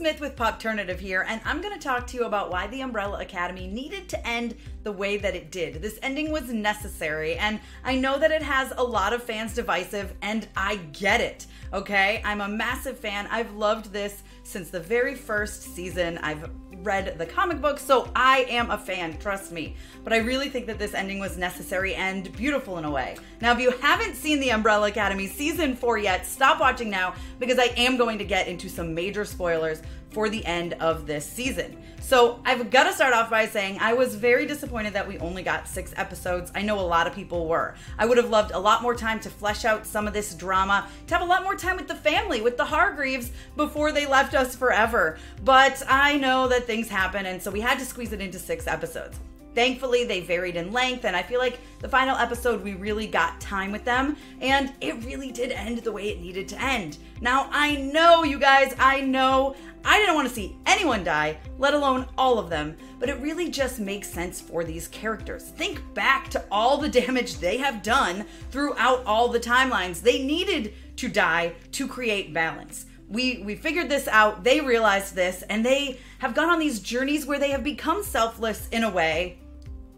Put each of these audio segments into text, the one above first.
Smith with Popternative here, and I'm going to talk to you about why the Umbrella Academy needed to end the way that it did. This ending was necessary, and I know that it has a lot of fans divisive, and I get it, okay? I'm a massive fan. I've loved this since the very first season. I've read the comic book, so I am a fan, trust me. But I really think that this ending was necessary and beautiful in a way. Now, if you haven't seen the Umbrella Academy Season 4 yet, stop watching now because I am going to get into some major spoilers for the end of this season. So I've got to start off by saying I was very disappointed that we only got 6 episodes. I know a lot of people were. I would have loved a lot more time to flesh out some of this drama, to have a lot more time with the family, with the Hargreaves, before they left us forever. But I know that things happen, and so we had to squeeze it into 6 episodes. Thankfully, they varied in length, and I feel like the final episode, we really got time with them, and it really did end the way it needed to end. Now, I know, you guys, I know I didn't want to see anyone die, let alone all of them, but it really just makes sense for these characters. Think back to all the damage they have done throughout all the timelines. They needed to die to create balance. We figured this out, they realized this, and they have gone on these journeys where they have become selfless in a way,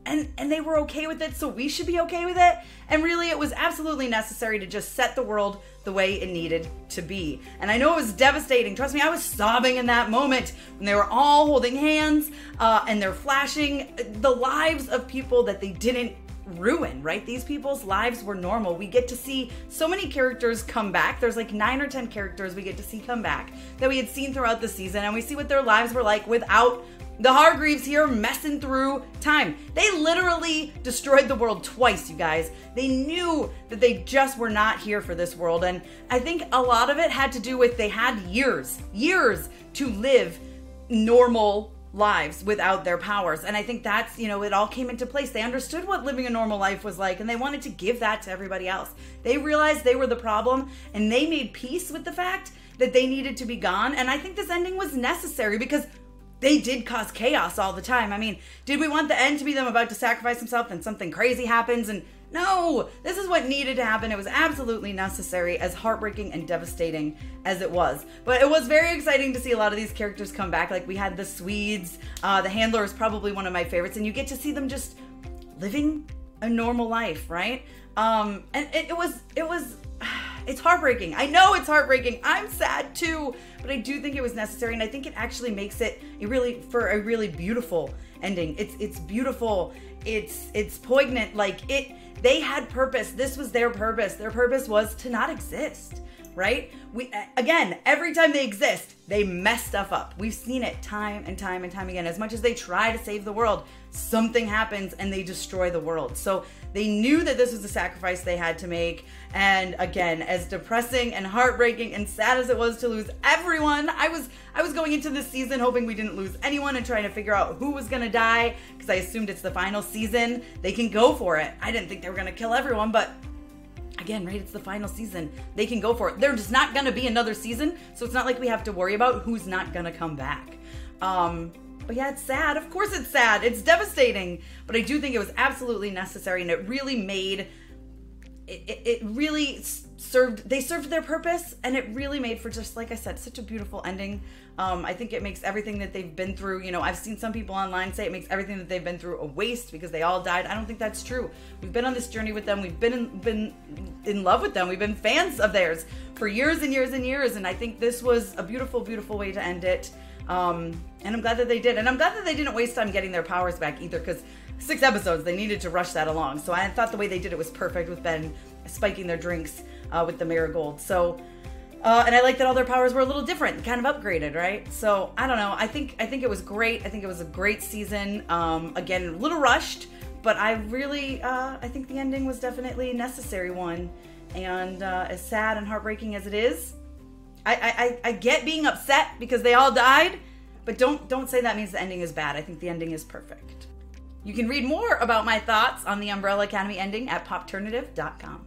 and they were okay with it, so we should be okay with it. And really, it was absolutely necessary to just set the world the way it needed to be. And I know it was devastating. Trust me, I was sobbing in that moment when they were all holding hands and they're flashing the lives of people that they didn't ruin, right? These people's lives were normal. We get to see so many characters come back. There's like 9 or 10 characters we get to see come back that we had seen throughout the season, and we see what their lives were like without the Hargreaves here messing through time. They literally destroyed the world twice, you guys. They knew that they just were not here for this world, and I think a lot of it had to do with they had years to live normal lives without their powers. And I think that's, it all came into place. They understood what living a normal life was like, and they wanted to give that to everybody else. They realized they were the problem, and they made peace with the fact that they needed to be gone. And I think this ending was necessary because they did cause chaos all the time. I mean, did we want the end to be them about to sacrifice themselves and something crazy happens? And no, this is what needed to happen. It was absolutely necessary, as heartbreaking and devastating as it was. But it was very exciting to see a lot of these characters come back. Like we had the Swedes, the Handler is probably one of my favorites, and you get to see them just living a normal life, right? And it's heartbreaking. I know it's heartbreaking. I'm sad too, but I do think it was necessary, and I think it actually makes it a really beautiful ending. It's beautiful. It's poignant. They had purpose. This was their purpose. Their purpose was to not exist, right? Again, every time they exist, they mess stuff up. We've seen it time and time and time again. As much as they try to save the world, something happens and they destroy the world. So they knew that this was a sacrifice they had to make. And again, as depressing and heartbreaking and sad as it was to lose everyone, I was going into this season hoping we didn't lose anyone and trying to figure out who was going to die, because I assumed it's the final season. They can go for it. I didn't think they were going to kill everyone, but again, right, it's the final season. They can go for it. There's not going to be another season, so it's not like we have to worry about who's not going to come back. But yeah, it's sad. Of course it's sad. It's devastating. But I do think it was absolutely necessary, and it really made, it really served their purpose, and it really made for, just like I said, such a beautiful ending. I think it makes everything that they've been through, I've seen some people online say it makes everything that they've been through a waste because they all died. I don't think that's true. We've been on this journey with them. We've been in love with them. We've been fans of theirs for years and years and years, and I think this was a beautiful, beautiful way to end it. And I'm glad that they did. And I'm glad that they didn't waste time getting their powers back either, because 6 episodes, they needed to rush that along. So I thought the way they did it was perfect, with Ben spiking their drinks with the marigold. So, and I like that all their powers were a little different, kind of upgraded, right? So I don't know. I think it was great. I think it was a great season. Again, a little rushed, but I think the ending was definitely a necessary one. And as sad and heartbreaking as it is, I get being upset because they all died, but don't say that means the ending is bad. I think the ending is perfect. You can read more about my thoughts on the Umbrella Academy ending at popternative.com.